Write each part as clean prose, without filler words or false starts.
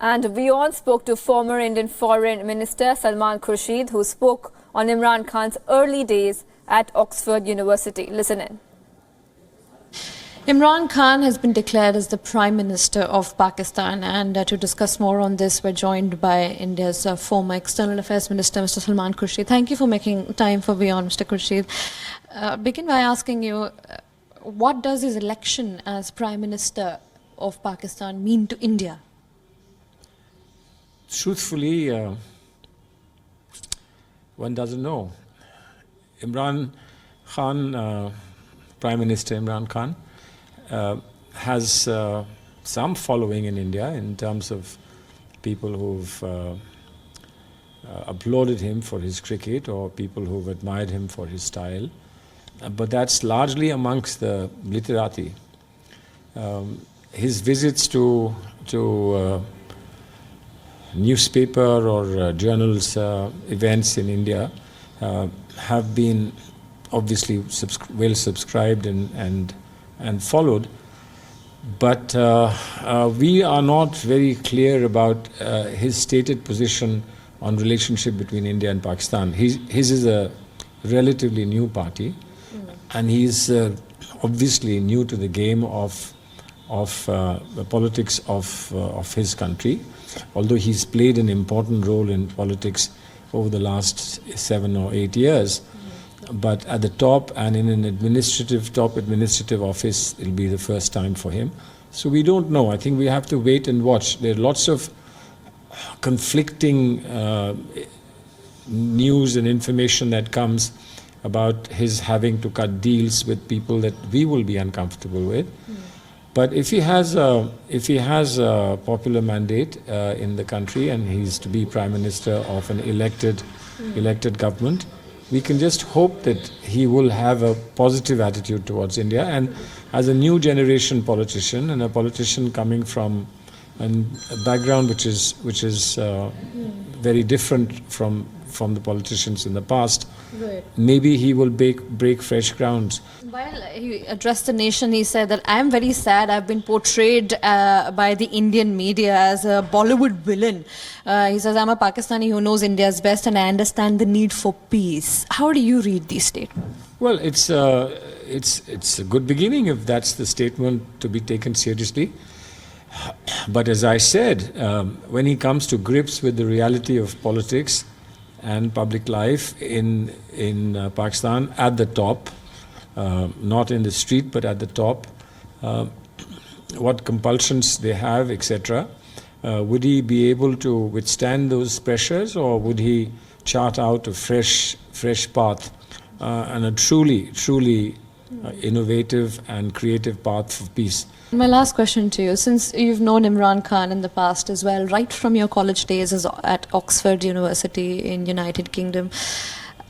And WION spoke to former Indian Foreign Minister Salman Khurshid, who spoke on Imran Khan's early days at Oxford University. Listen in. Imran Khan has been declared as the Prime Minister of Pakistan, and to discuss more on this, we're joined by India's former External Affairs Minister, Mr. Salman Khurshid. Thank you for making time for WION, Mr. Khurshid. Begin by asking you, what does his election as Prime Minister of Pakistan mean to India? Truthfully, one doesn't know. Imran Khan, Prime Minister Imran Khan, has some following in India in terms of people who've applauded him for his cricket or people who've admired him for his style. But that's largely amongst the literati. His visits to newspaper or journals events in India have been obviously well subscribed and followed, but we are not very clear about his stated position on relationship between India and Pakistan. His is a relatively new party, and he's obviously new to the game of the politics of his country, although he's played an important role in politics over the last 7 or 8 years. But at the top and in an top administrative office, it'll be the first time for him. So we don't know. I think we have to wait and watch. There are lots of conflicting news and information that comes about his having to cut deals with people that we will be uncomfortable with. But if he has a popular mandate in the country and he's to be Prime Minister of an elected government, we can just hope that he will have a positive attitude towards India. And as a new generation politician, and a politician coming from a background which is very different from the politicians in the past, right, maybe he will break fresh grounds. While he addressed the nation, he said that I am very sad. I've been portrayed by the Indian media as a Bollywood villain. He says, I'm a Pakistani who knows India's best and I understand the need for peace. How do you read these statements? Well, it's a good beginning if that's the statement to be taken seriously. But as I said, when he comes to grips with the reality of politics and public life in Pakistan at the top, not in the street but at the top, what compulsions they have, etc. Would he be able to withstand those pressures, or would he chart out a fresh path and a truly innovative and creative path for peace? My last question to you, since you've known Imran Khan in the past as well, right from your college days at Oxford University in United Kingdom,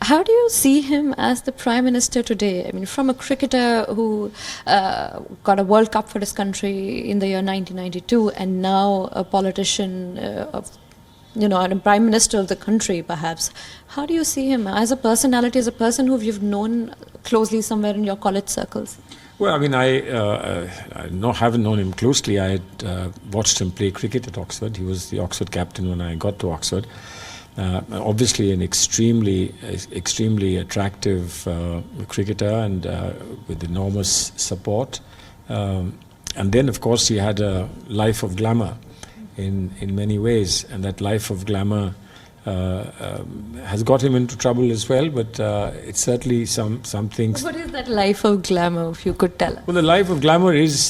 how do you see him as the Prime Minister today? I mean, from a cricketer who got a World Cup for his country in the year 1992, and now a politician, and a Prime Minister of the country, perhaps. How do you see him as a personality, as a person who you've known closely somewhere in your college circles? Well, I mean, I haven't known him closely. I had watched him play cricket at Oxford. He was the Oxford captain when I got to Oxford. Obviously an extremely attractive cricketer, and with enormous support. And then, of course, he had a life of glamour in many ways, and that life of glamour has got him into trouble as well, but it's certainly some things. What is that life of glamour, if you could tell us? Well, the life of glamour is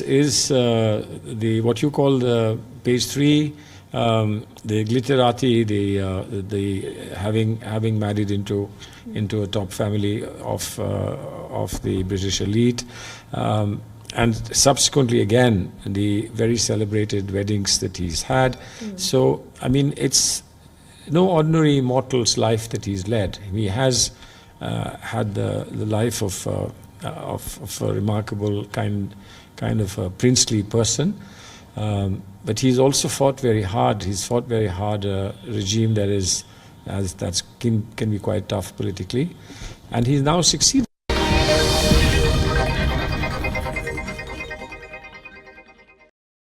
the what you call the page 3, the glitterati, the having married into a top family of the British elite, and subsequently again the very celebrated weddings that he's had. So I mean, it's no ordinary mortal's life that he's led. He has had the life of a remarkable kind of a princely person. But he's also fought very hard. He's fought very hard a regime that can be quite tough politically, and he's now succeeded.